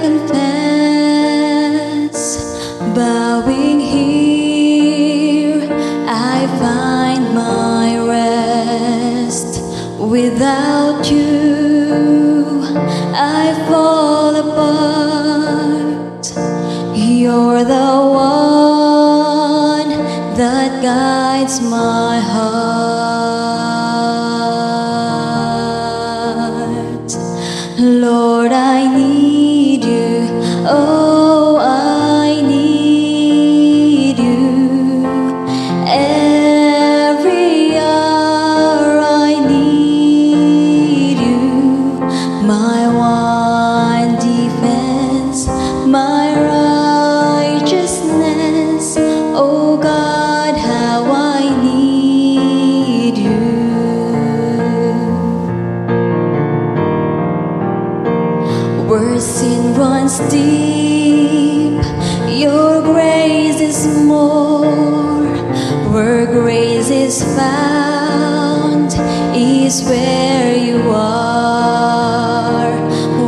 confess, bowing here, I find my rest. Without you, I fall apart. You're the one that guides my heart. Lord, I need you. Oh, I need you. Every hour I need you. My one defense, my righteousness. Oh God, how I need you. Where sin runs deep, your grace is more. Where grace is found is where you are.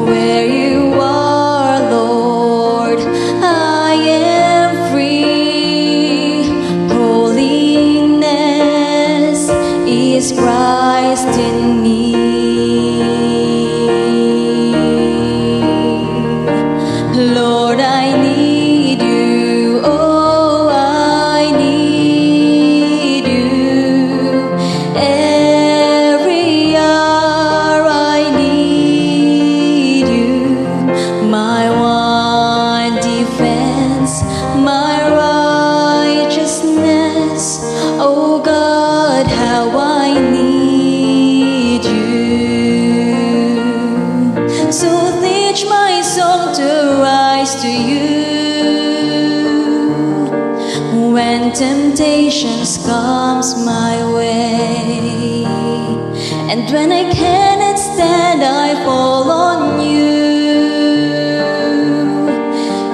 Where you are, Lord, I am free. Holiness is Christ in me. Lord, I need you. Oh, I need you. Every hour I need you. My one defense, my righteousness. Oh God, how I need you. So teach my soul to rise to you. When temptations comes my way, and when I cannot stand, I fall on you.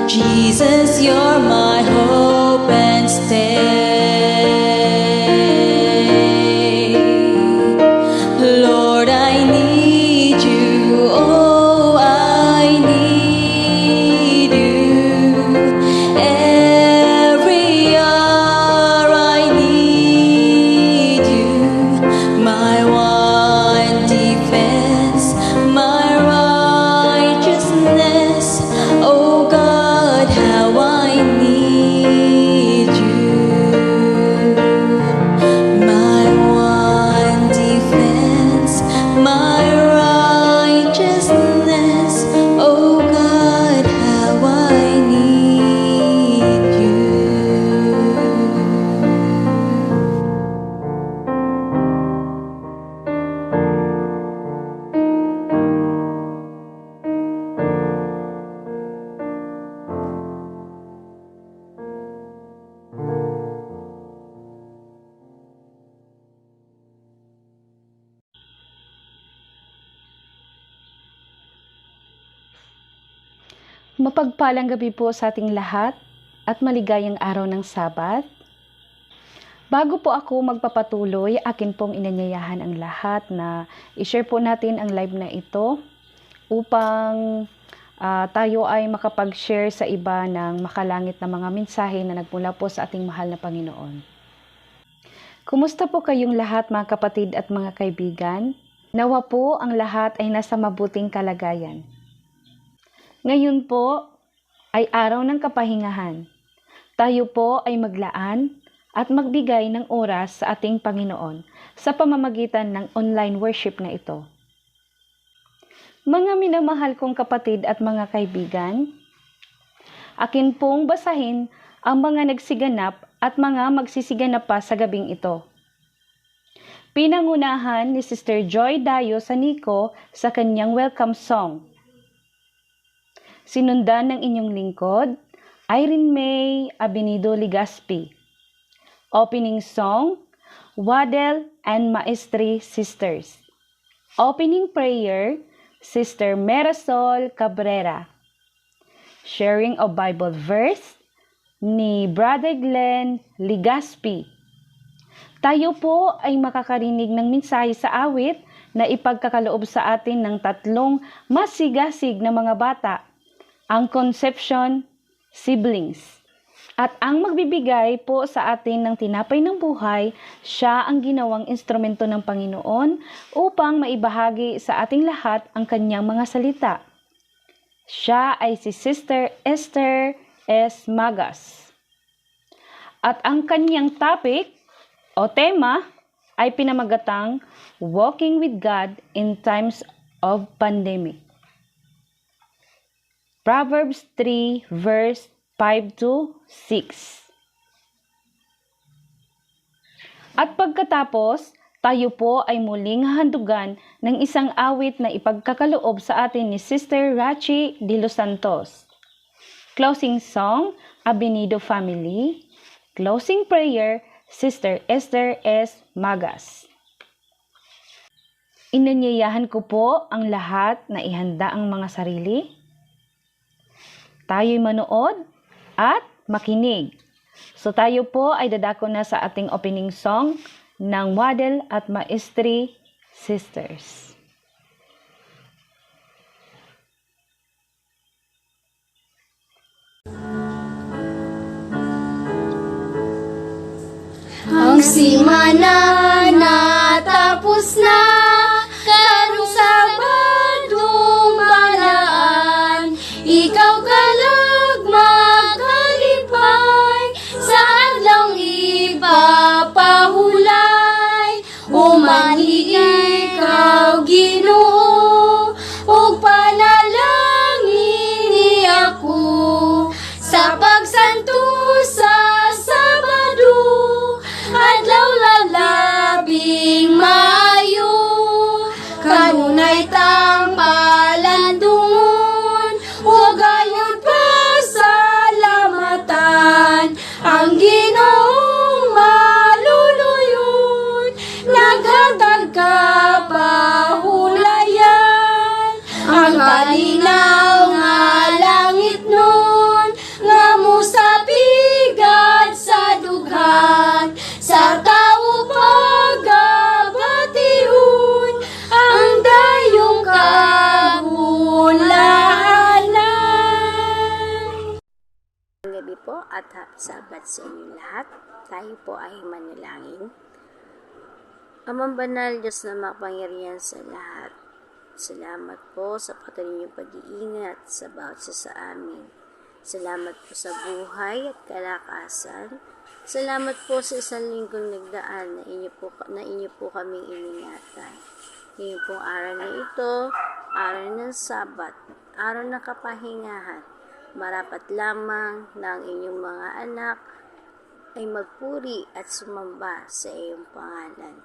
Jesus, you're my hope and stay. Lord, I need you. Oh, I need you. Every hour I need you. My one defense, my righteousness. Oh God, how I need you. My one defense, my righteousness. Oh God, how I need you. Mapagpalang gabi po sa ating lahat at maligayang araw ng Sabat. Bago po ako magpapatuloy, akin pong inanyayahan ang lahat na i-share po natin ang live na ito upang tayo ay makapag-share sa iba ng makalangit na mga mensahe na nagmula po sa ating mahal na Panginoon. Kumusta po kayong lahat mga kapatid at mga kaibigan? Nawa po ang lahat ay nasa mabuting kalagayan. Ngayon po ay araw ng kapahingahan. Tayo po ay maglaan at magbigay ng oras sa ating Panginoon sa pamamagitan ng online worship na ito. Mga minamahal kong kapatid at mga kaibigan, akin pong basahin ang mga nagsiganap at mga magsisiganap pa sa gabing ito. Pinangunahan ni Sister Joy Dayo Sanico sa kanyang welcome song. Sinundan ng inyong lingkod, Irene May Abinido Ligaspi. Opening song, Waddell and Maestri Sisters. Opening prayer, Sister Marisol Cabrera. Sharing of Bible verse ni Brother Glenn Ligaspi. Tayo po ay makakarinig ng mensahe sa awit na ipagkakaloob sa atin ng tatlong masigasig na mga bata ang conception, siblings. At ang magbibigay po sa atin ng tinapay ng buhay, siya ang ginawang instrumento ng Panginoon upang maibahagi sa ating lahat ang kanyang mga salita. Siya ay si Sister Esther S. Magas. At ang kanyang topic o tema ay pinamagatang Walking with God in Times of Pandemic. Proverbs 3 verse 5 to 6. At pagkatapos, tayo po ay muling hahandugan ng isang awit na ipagkakaloob sa atin ni Sister Rachi de los Santos. Closing song, Abenido Family. Closing prayer, Sister Esther S. Magas. Inanyayahan ko po ang lahat na ihanda ang mga sarili. Tayo'y manood at makinig. So tayo po ay dadako na sa ating opening song ng Waddell at Maestri Sisters. Ang simana natapos na, karong Sabadong balaan, ikaw kalag magkalipay, sa adlong ipapahulay, umani ikaw Ginoo, ug panalangin ni ako, sa pagsanto sa Sabado, adlaw lalabing maayo, kanunay tang palandungon, huwag ayon pasalamatan, ang Ginoong maluluyon, naghatag ka pahulayan, ang kalinaw nga langit nun, nga musapigad sa dughan, sa tao pagabatiun, ang dayong kabulahanan. Magandang gabi po at happy Sabbath sa inyong lahat. Tayo po ay manalangin. Amang banal, Diyos na makapangyarihan sa lahat, salamat po sa patuloy niyong pag-iingat sa bawat isa sa amin. Salamat po sa buhay at kalakasan. Salamat po sa isang linggong nagdaan na inyo po kaming iningatan. Ngayon pong araw na ito, araw ng Sabat, araw ng kapahingahan. Marapat lamang na ang inyong mga anak ay magpuri at sumamba sa iyong pangalan.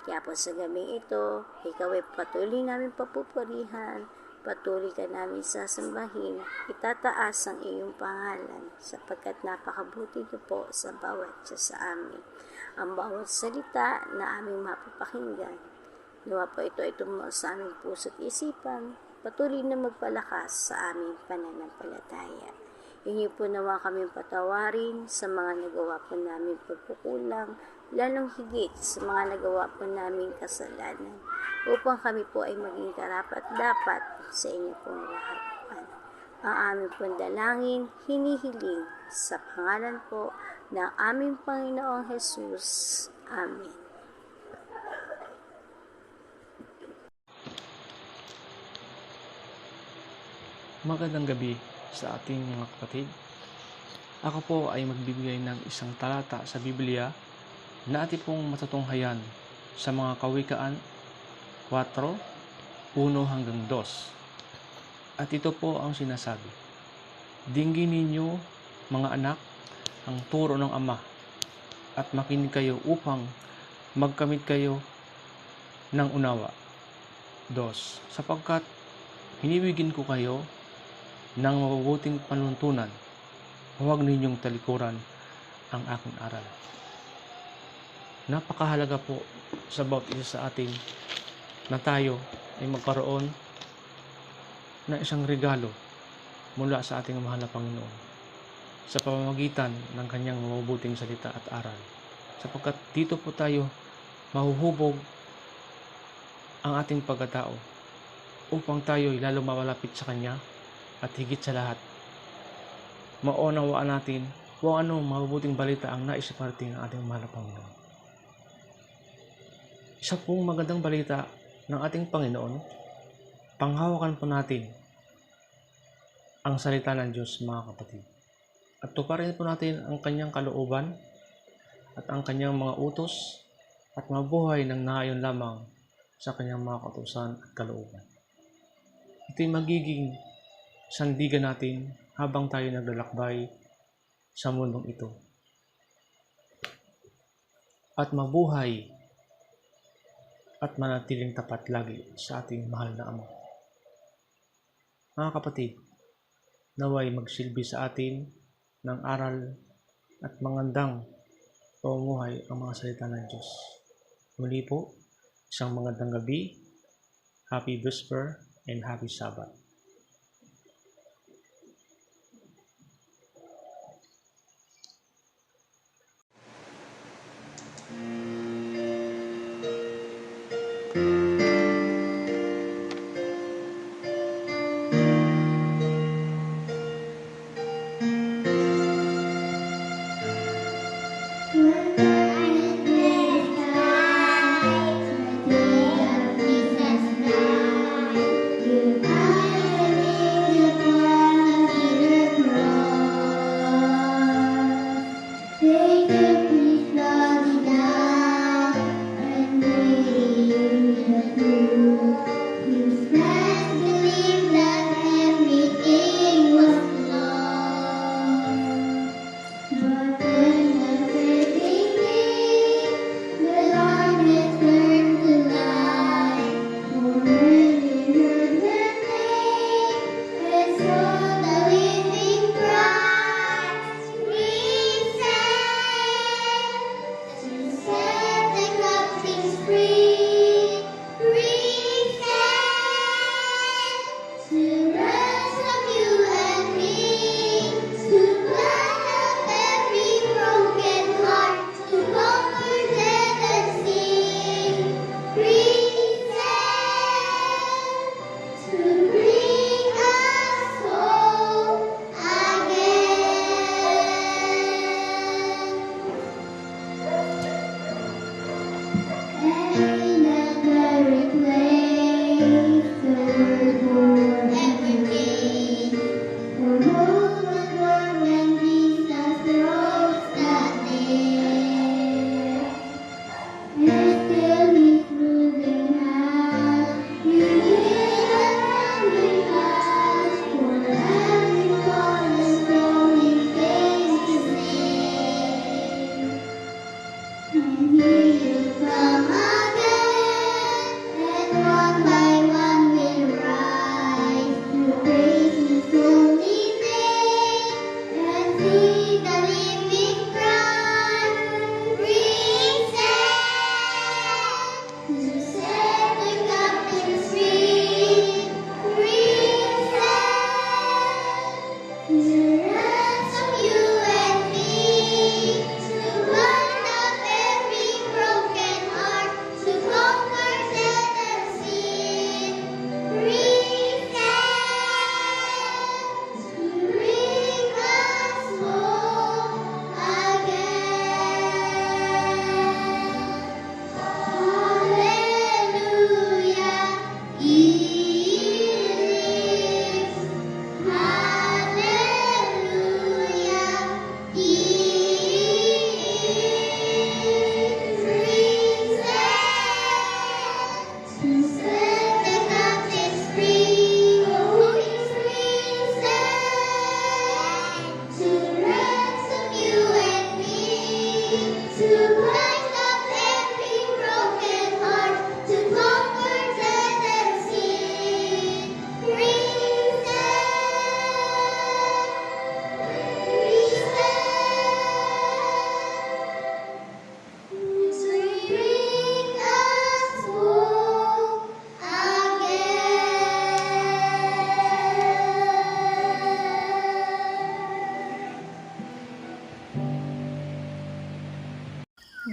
Kaya po sa gabing ito, ikaw ay patuloy namin papupurihan, patuloy ka namin sasambahin, itataas ang iyong pangalan, sapagkat napakabuti niyo po sa bawat isa sa amin. Ang bawat salita na aming mapapakinggan, nawa po ito ay tumuo sa aming puso't isipan, patuloy na magpalakas sa aming pananampalataya. Inyo po nawa kaming patawarin sa mga nagawa po namin pagkukulang, lalong higit sa mga nagawa po namin kasalanan, upang kami po ay maging karapat-dapat sa inyo pong harapan. Ang aming pong dalangin, hinihiling sa pangalan po ng aming Panginoong Jesus. Amen. Magandang gabi sa ating mga kapatid. Ako po ay magbibigay ng isang talata sa Biblia na ating pong matutunghayan sa mga Kawikaan 4:1 hanggang 2. At ito po ang sinasabi: dinggin ninyo, mga anak, ang turo ng Ama, at makinig kayo upang magkamit kayo ng unawa. 2. Sapagkat hiniwigin ko kayo ng mabubuting panuntunan, huwag ninyong talikuran ang aking aral. Napakahalaga po sa bawat isa sa atin na tayo ay magkaroon ng isang regalo mula sa ating mahal na Panginoon sa pamamagitan ng kanyang mabubuting salita at aral. Sapagkat dito po tayo mahuhubog ang ating pagkatao upang tayo ay lalo mawalapit sa Kanya At higit sa lahat, maunawaan natin kung ano mabubuting balita ang nais iparating ng ating mahal na Panginoon. Isa pong magandang balita ng ating Panginoon, panghawakan po natin ang salita ng Diyos, mga kapatid. At tuparin po natin ang kanyang kalooban at ang kanyang mga utos at mabuhay ng naayon lamang sa kanyang mga kautusan at kalooban. Ito'y magiging sandigan natin habang tayo naglalakbay sa mundong ito. At mabuhay at manatiling tapat lagi sa ating mahal na Ama. Mga kapatid, naway magsilbi sa atin ng aral at mangandang pamumuhay ang mga salita ng Diyos. Muli po, isang magandang gabi, happy Vesper, and happy Sabbath.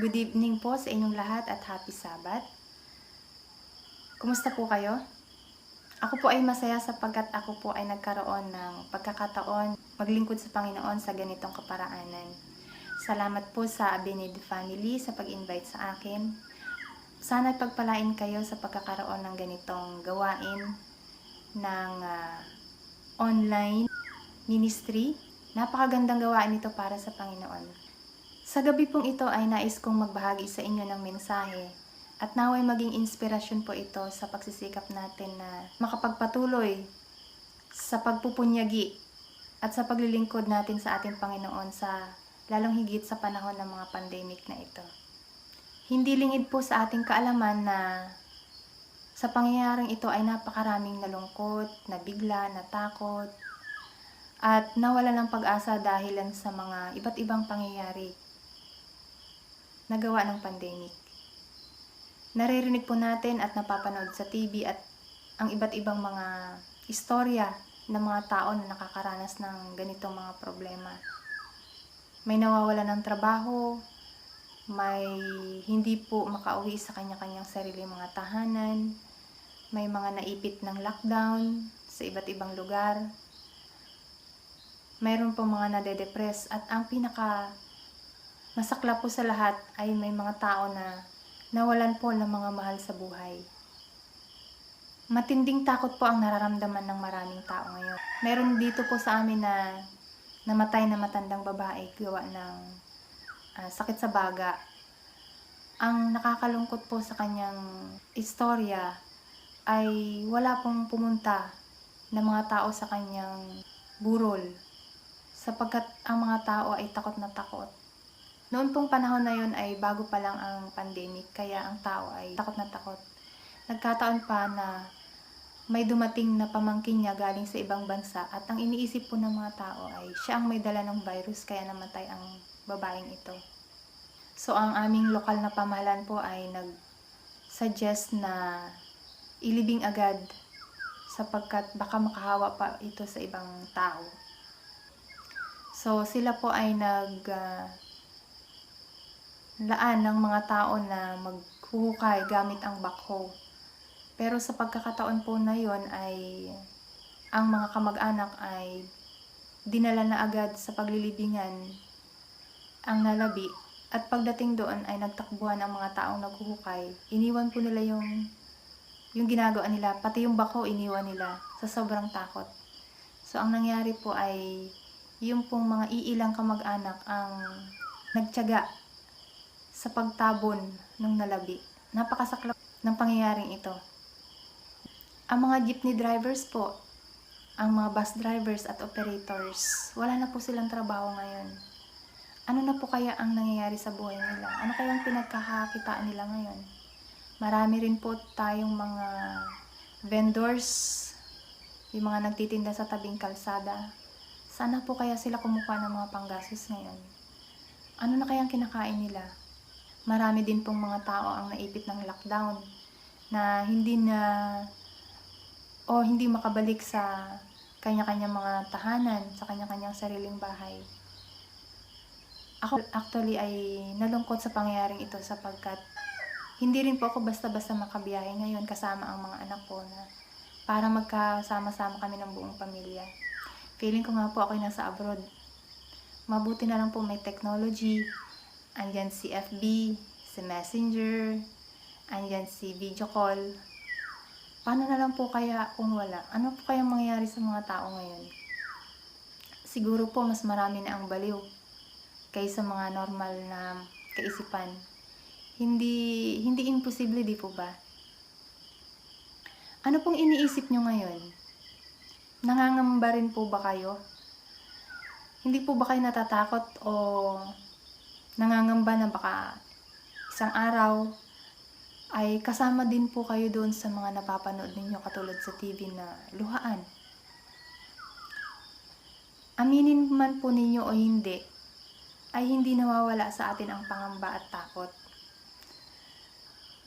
Good evening po sa inyong lahat at happy Sabbath. Kumusta po kayo? Ako po ay masaya sapagkat ako po ay nagkaroon ng pagkakataon maglingkod sa Panginoon sa ganitong kaparaanan. Salamat po sa Abenid family sa pag-invite sa akin. Sana pagpalain kayo sa pagkakaroon ng ganitong gawain ng online ministry. Napakagandang gawain ito para sa Panginoon. Sa gabi pong ito ay nais kong magbahagi sa inyo ng mensahe at naway maging inspirasyon po ito sa pagsisikap natin na makapagpatuloy sa pagpupunyagi at sa paglilingkod natin sa ating Panginoon sa lalong higit sa panahon ng mga pandemic na ito. Hindi lingid po sa ating kaalaman na sa pangyayaring ito ay napakaraming nalungkot, nabigla, natakot, at nawala ng pag-asa dahilan sa mga iba't ibang pangyayari na gawa ng pandemic. Naririnig po natin at napapanood sa TV at ang iba't ibang mga istorya ng mga tao na nakakaranas ng ganitong mga problema. May nawawala ng trabaho, may hindi po makauwi sa kanya-kanyang sariling mga tahanan, may mga naipit ng lockdown sa iba't ibang lugar, mayroon po mga nade-depress at ang pinaka masakla po sa lahat ay may mga tao na nawalan po ng mga mahal sa buhay. Matinding takot po ang nararamdaman ng maraming tao ngayon. Meron dito po sa amin na namatay na matandang babae gawa ng sakit sa baga. Ang nakakalungkot po sa kanyang istorya ay wala pong pumunta na mga tao sa kanyang burol sapagkat ang mga tao ay takot na takot. Noon pong panahon na yun ay bago pa lang ang pandemic, kaya ang tao ay takot na takot. Nagkataon pa na may dumating na pamangkin niya galing sa ibang bansa at ang iniisip po ng mga tao ay siya ang may dala ng virus kaya namatay ang babaeng ito. So ang aming lokal na pamahalaan po ay nag-suggest na ilibing agad sapagkat baka makahawa pa ito sa ibang tao. So sila po ay laan ng mga tao na maghuhukay gamit ang backhoe. Pero sa pagkakataon po na yon ay ang mga kamag-anak ay dinala na agad sa paglilibingan ang nalabi at pagdating doon ay nagtakbuhan ang mga taong naghuhukay. Iniwan po nila yung ginagawa nila, pati yung backhoe iniwan nila sa sobrang takot. So ang nangyari po ay yung pong mga iilang kamag-anak ang nagtiyaga sa pagtabon ng nalabi. Napakasaklap ng pangyayaring ito. Ang mga jeepney drivers po, ang mga bus drivers at operators, wala na po silang trabaho ngayon. Ano na po kaya ang nangyayari sa buhay nila? Ano kaya ang pinagkakakitaan nila ngayon? Marami rin po tayong mga vendors, yung mga nagtitinda sa tabing kalsada. Sana po kaya sila kumukuha ng mga panggastos ngayon? Ano na kaya ang kinakain nila? Marami din pong mga tao ang naipit ng lockdown na hindi makabalik sa kanya-kanyang mga tahanan, sa kanya-kanyang sariling bahay. Ako actually ay nalungkot sa pangyayaring ito sapagkat hindi rin po ako basta-basta makabiyahe ngayon kasama ang mga anak ko na para magkasama-sama kami ng buong pamilya. Feeling ko nga po ako'y nasa abroad. Mabuti na lang po may technology. Andyan si FB, si Messenger, andyan si video call. Paano na lang po kaya kung wala? Ano po kaya mangyayari sa mga tao ngayon? Siguro po mas marami na ang baliw kaysa mga normal na kaisipan. Hindi imposible, di po ba? Ano pong iniisip nyo ngayon? Nangangamba rin po ba kayo? Hindi po ba kayo natatakot o nangangamba na baka isang araw ay kasama din po kayo doon sa mga napapanood ninyo katulad sa TV na luhaan? Aminin man po ninyo o hindi, ay hindi nawawala sa atin ang pangamba at takot.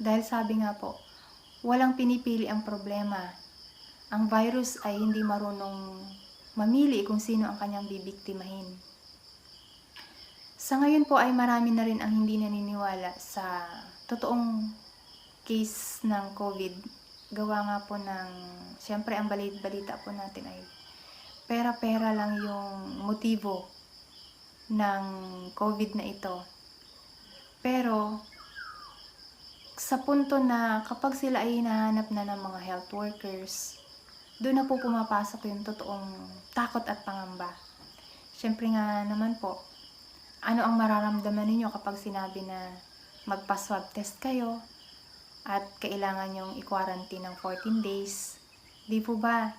Dahil sabi nga po, walang pinipili ang problema. Ang virus ay hindi marunong mamili kung sino ang kanyang bibiktimahin. Sa ngayon po ay marami na rin ang hindi naniniwala sa totoong case ng COVID gawa nga po ng, siyempre ang balita po natin ay pera-pera lang yung motibo ng COVID na ito. Pero, sa punto na kapag sila ay hinahanap na ng mga health workers, doon na po pumapasok yung totoong takot at pangamba. Siyempre nga naman po, ano ang mararamdaman ninyo kapag sinabi na magpa-swab test kayo at kailangan yung i-quarantine ng 14 days? Di po ba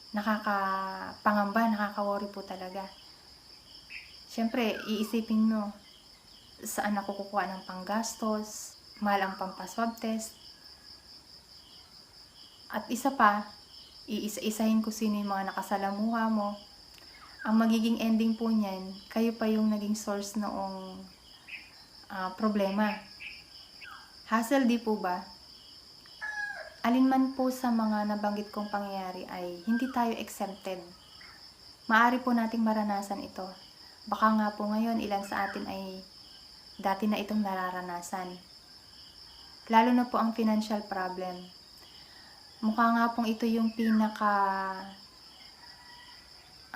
nakakapangamba, nakaka-worry po talaga. Siyempre, iisipin mo, saan ako kukuha ng panggastos, mahal ang pampaswab test. At isa pa, iisa-isahin ko sino yung mga nakasalamuha mo. Ang magiging ending po niyan, kayo pa yung naging source noong problema. Hassle, di po ba? Alinman po sa mga nabanggit kong pangyayari ay hindi tayo exempted. Maaari po nating maranasan ito. Baka nga po ngayon ilan sa atin ay dati na itong nararanasan. Lalo na po ang financial problem. Mukha nga pong ito yung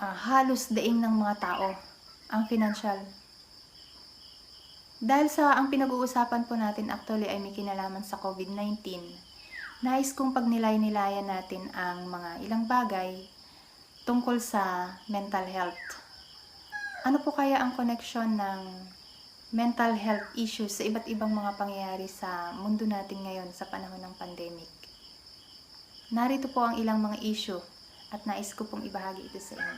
halos daing ng mga tao, ang financial. Dahil sa ang pinag-uusapan po natin actually ay may kinalaman sa COVID-19, nais kong pagnilay-nilayan natin ang mga ilang bagay tungkol sa mental health. Ano po kaya ang connection ng mental health issues sa iba't ibang mga pangyayari sa mundo natin ngayon sa panahon ng pandemic? Narito po ang ilang mga issue at nais ko pong ibahagi ito sa inyo.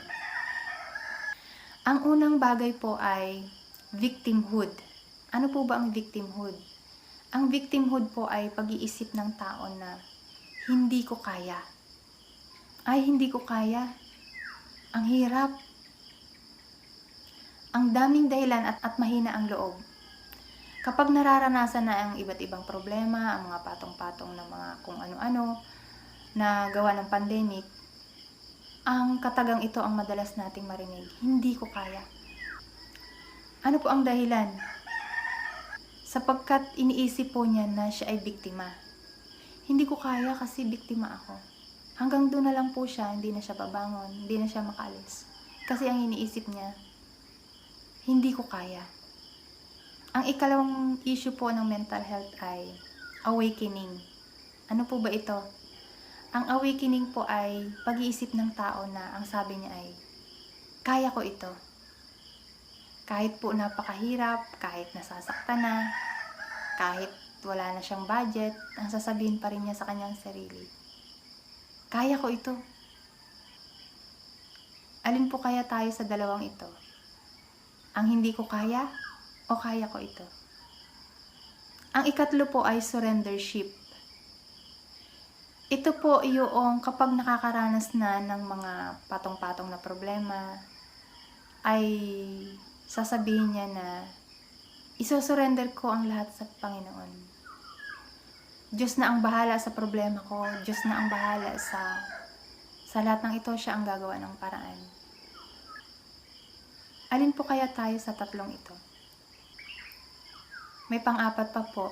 Ang unang bagay po ay victimhood. Ano po ba ang victimhood? Ang victimhood po ay pag-iisip ng tao na hindi ko kaya. Ay, hindi ko kaya. Ang hirap. Ang daming dahilan at mahina ang loob. Kapag nararanasan na ang iba't ibang problema, ang mga patong-patong na mga kung ano-ano na gawa ng pandemic, ang katagang ito ang madalas nating marinig, hindi ko kaya. Ano po ang dahilan? Sapagkat iniisip po niya na siya ay biktima. Hindi ko kaya kasi biktima ako. Hanggang doon na lang po siya, hindi na siya babangon, hindi na siya makaalis. Kasi ang iniisip niya, hindi ko kaya. Ang ikalawang issue po ng mental health ay awakening. Ano po ba ito? Ang awakening po ay pag-iisip ng tao na ang sabi niya ay, kaya ko ito. Kahit po napakahirap, kahit nasasaktan na, kahit wala na siyang budget, ang sasabihin pa rin niya sa kanyang sarili, kaya ko ito. Alin po kaya tayo sa dalawang ito? Ang hindi ko kaya o kaya ko ito? Ang ikatlo po ay surrendership. Ito po yung kapag nakakaranas na ng mga patong-patong na problema, ay sasabihin niya na isosurrender ko ang lahat sa Panginoon. Diyos na ang bahala sa problema ko, Diyos na ang bahala sa lahat ng ito, siya ang gagawa ng paraan. Alin po kaya tayo sa tatlong ito? May pang-apat pa po.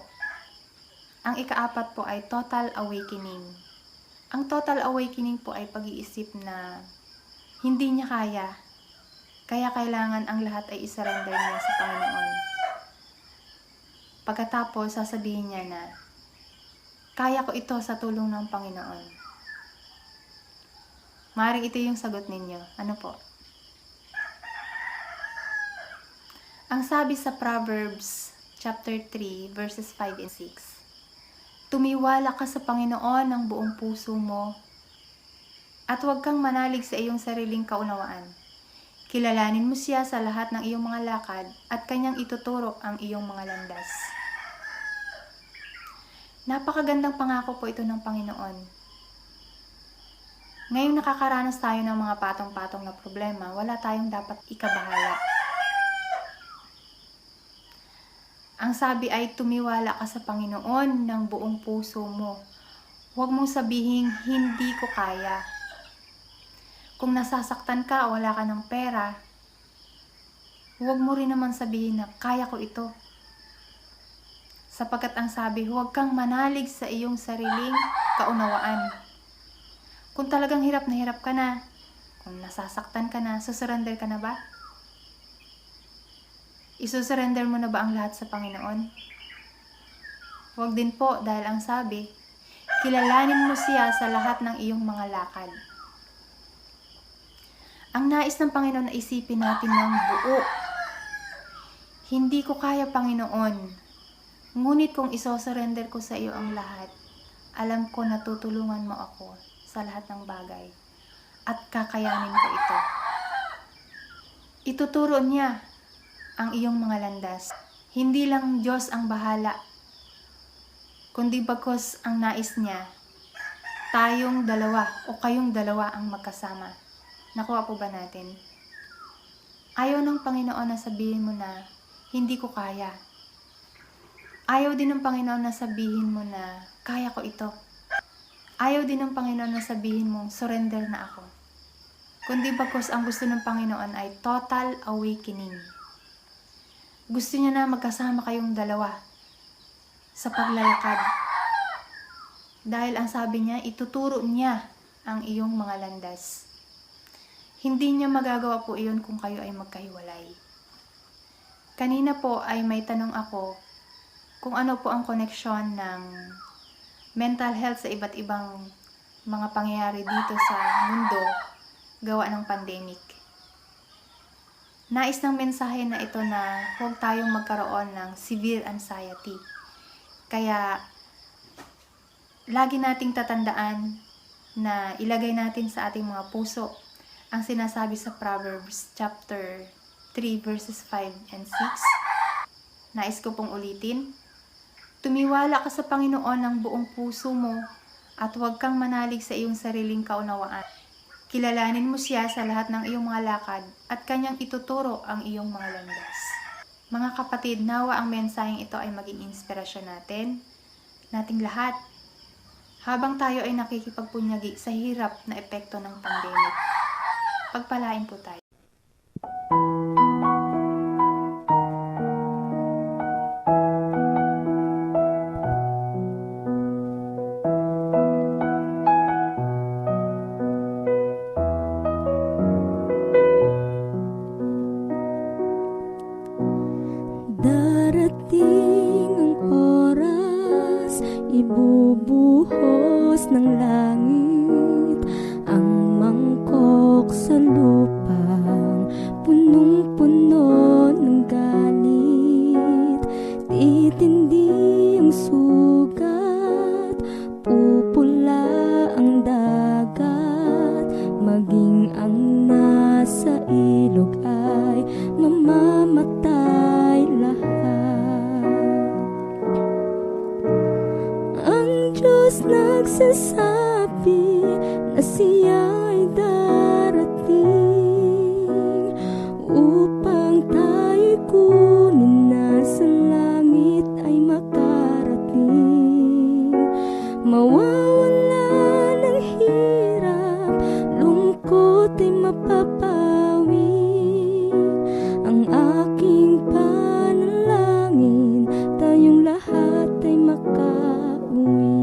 Ang ika-apat po ay total awakening. Ang total awakening po ay pag-iisip na hindi niya kaya kailangan ang lahat ay isurrender niya sa Panginoon. Pagkatapos, sasabihin niya na, kaya ko ito sa tulong ng Panginoon. Maaaring ito yung sagot ninyo. Ano po? Ang sabi sa Proverbs chapter 3 verses 5 and 6, tumiwala ka sa Panginoon ng buong puso mo at huwag kang manalig sa iyong sariling kaunawaan. Kilalanin mo siya sa lahat ng iyong mga lakad at kanyang ituturo ang iyong mga landas. Napakagandang pangako po ito ng Panginoon. Ngayong nakakaranas tayo ng mga patong-patong na problema, wala tayong dapat ikabahala. Ang sabi ay tumiwala ka sa Panginoon ng buong puso mo. Huwag mong sabihing hindi ko kaya. Kung nasasaktan ka o wala ka ng pera, huwag mo rin naman sabihin na kaya ko ito. Sapagkat ang sabi, huwag kang manalig sa iyong sariling kaunawaan. Kung talagang hirap na hirap ka na, kung nasasaktan ka na, susurrender ka na ba? Isusurrender mo na ba ang lahat sa Panginoon? Huwag din po, dahil ang sabi, kilalanin mo siya sa lahat ng iyong mga lakad. Ang nais ng Panginoon na isipin natin ng buo. Hindi ko kaya, Panginoon. Ngunit kung isosurrender ko sa iyo ang lahat, alam ko na tutulungan mo ako sa lahat ng bagay at kakayanin ko ito. Ituturo niya ang iyong mga landas. Hindi lang Diyos ang bahala, kundi bagkus ang nais niya, tayong dalawa o kayong dalawa ang magkasama. Nakuha po ba natin? Ayaw ng Panginoon na sabihin mo na, hindi ko kaya. Ayaw din ng Panginoon na sabihin mo na, kaya ko ito. Ayaw din ng Panginoon na sabihin mo, surrender na ako. Kundi bagkus ang gusto ng Panginoon ay total awakening. Gusto niya na magkasama kayong dalawa sa paglalakad. Dahil ang sabi niya, ituturo niya ang iyong mga landas. Hindi niya magagawa po iyon kung kayo ay magkahiwalay. Kanina po ay may tanong ako kung ano po ang koneksyon ng mental health sa iba't ibang mga pangyayari dito sa mundo gawa ng pandemic. Nais ng mensahe na ito na huwag tayong magkaroon ng severe anxiety. Kaya lagi nating tatandaan na ilagay natin sa ating mga puso ang sinasabi sa Proverbs chapter 3 verses 5 and 6. Nais ko pong ulitin. Tumiwala ka sa Panginoon ng buong puso mo at huwag kang manalig sa iyong sariling kaunawaan. Kilalanin mo siya sa lahat ng iyong mga lakad at kanyang ituturo ang iyong mga landas. Mga kapatid, nawa ang mensaheng ito ay maging inspirasyon nating lahat, habang tayo ay nakikipagpunyagi sa hirap na epekto ng pandemic. Pagpalain po tayo. Darating ang oras, ibubuhos ng langit ang mangkok sa lupang punong-puno ng galit. Titindi ang sugat, pupula ang dagat, maging ang nasa ilog ay mamamatay lahat. Ang Diyos nagsasabi na siya'y darating upang tayo'y kunin na sa langit ay makarating. Mawawala ng hirap, lungkot ay mapapawi. Ang aking panalangin, tayong lahat ay makauwi.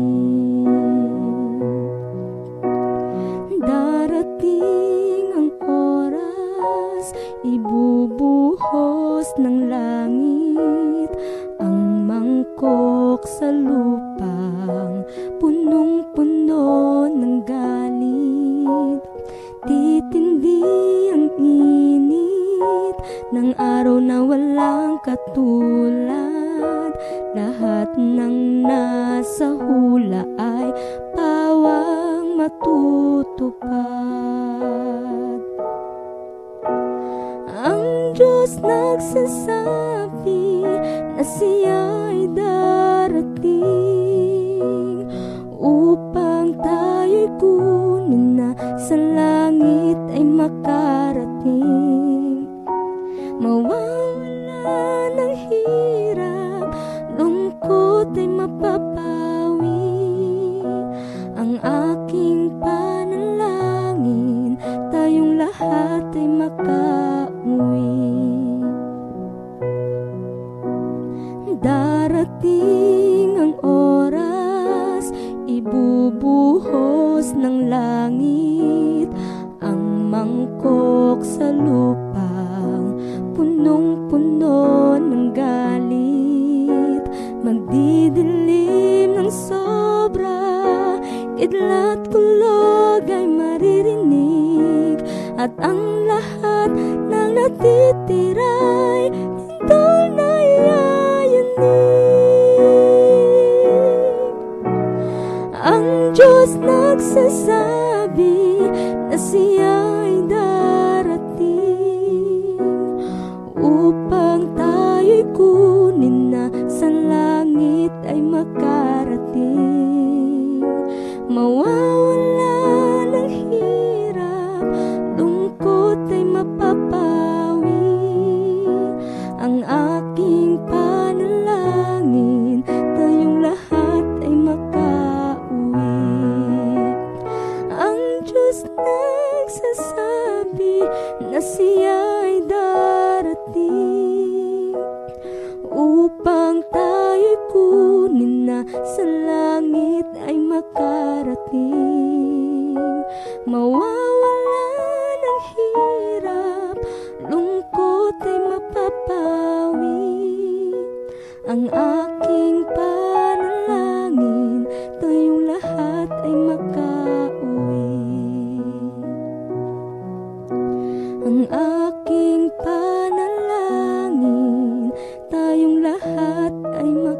Darating ang oras, ibubuhos ng langit ang mangkok sa lupang punong-puno ng galit. Titindi ang init ng araw na walang katulad. Lahat ng nasa hula ay pawang matutupad. Ang Diyos nagsasabi na siya'y darating upang tayo'y kunin na sa langit ay makarating. Mawawala ng hirap, lungkot ay mapapawi. Ang aking panalangin, tayong lahat ay makauwi. Darating lupang punong-puno ng galit, magdidilim ng sobra, kidlat kulog ay maririnig, at ang lahat ng natitira'y lindol na iyayanig. Ang Diyos nagsasabi na siya'y darating upang tayo'y kunin na sa langit ay makarating. Mawawala ng hirap, lungkot ay mapapawi. Ang aking panalangin, tayong lahat ay makauwi. Ang Diyos nagsasabi na siya'y darating upang tayo'y kunin na sa langit ay makarating. Mawawala ng hirap, lungkot ay mapapawi. Ang aking panalangin, tayong lahat ay makauwi. Ang aking panalangin, tayong lahat ay makauwi.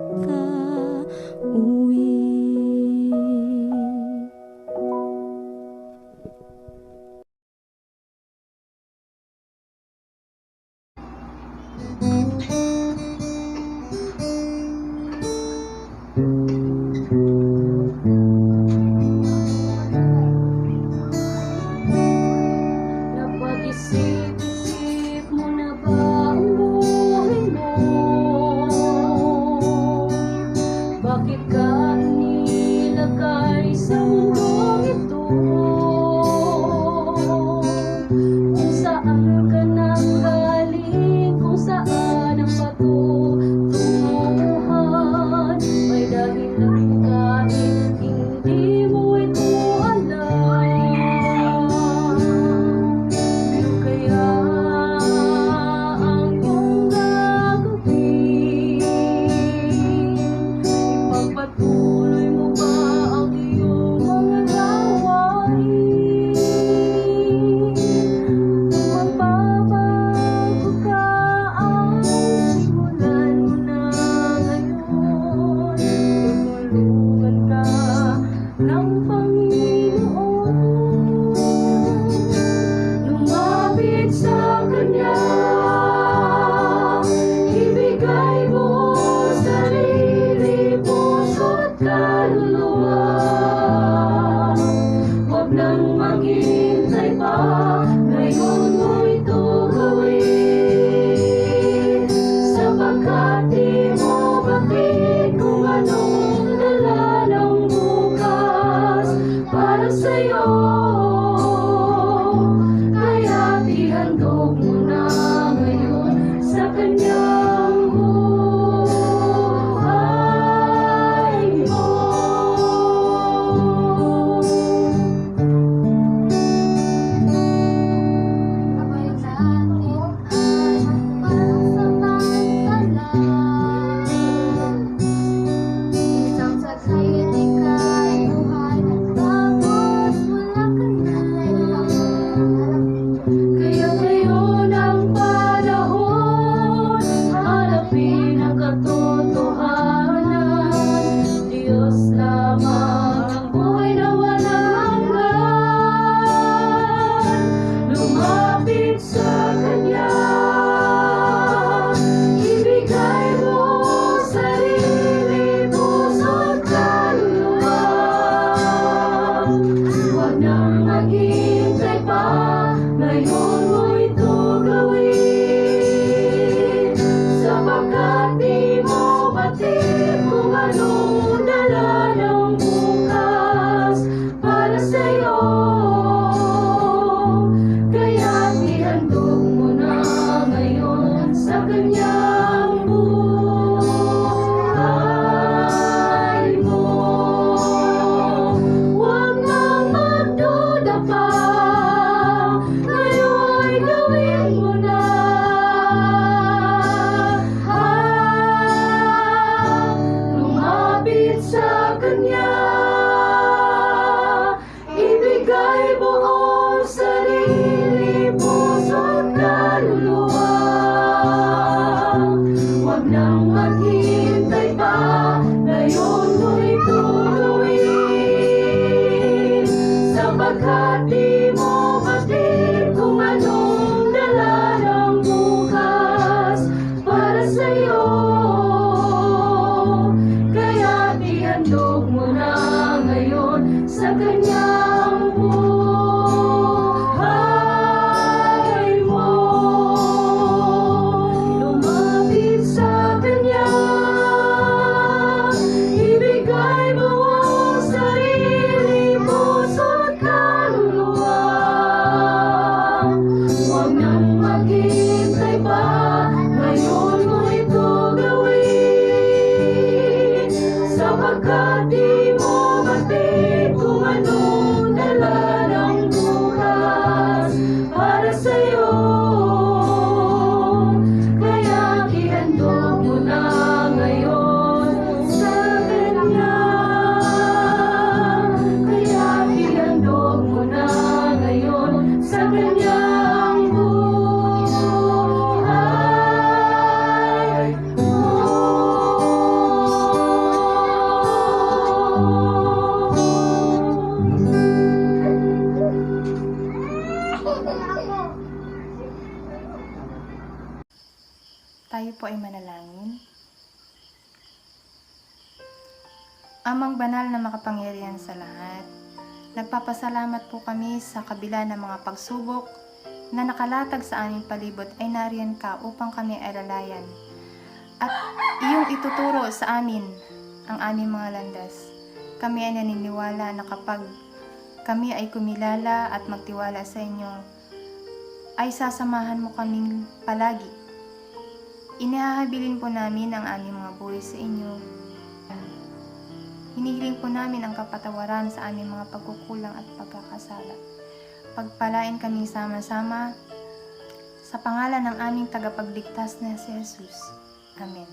maghintay pa, ngayon mo ito gawin. Sapagkat di mo batid kung anong dala ng bukas para sa'yo. Kaya ihandog mo na ngayon sa Kanya. Kaya ihandog mo na ngayon sa Kanyang buhay Tayo po ay manalangin. Amang banal na makapangyarihan sa lahat, nagpapasalamat po kami sa kabila ng mga pagsubok na nakalatag sa aming palibot ay nariyan ka upang kami ay lalayan. At iyong ituturo sa amin ang aming mga landas. Kami ay naniniwala na kapag kami ay kumilala at magtiwala sa inyo, ay sasamahan mo kaming palagi. Inihahabilin po namin ang aming mga buhay sa inyo. Hinihiling po namin ang kapatawaran sa aming mga pagkukulang at pagkakasala. Pagpalain kaming sama-sama sa pangalan ng aming tagapagligtas na si Jesus. Amen.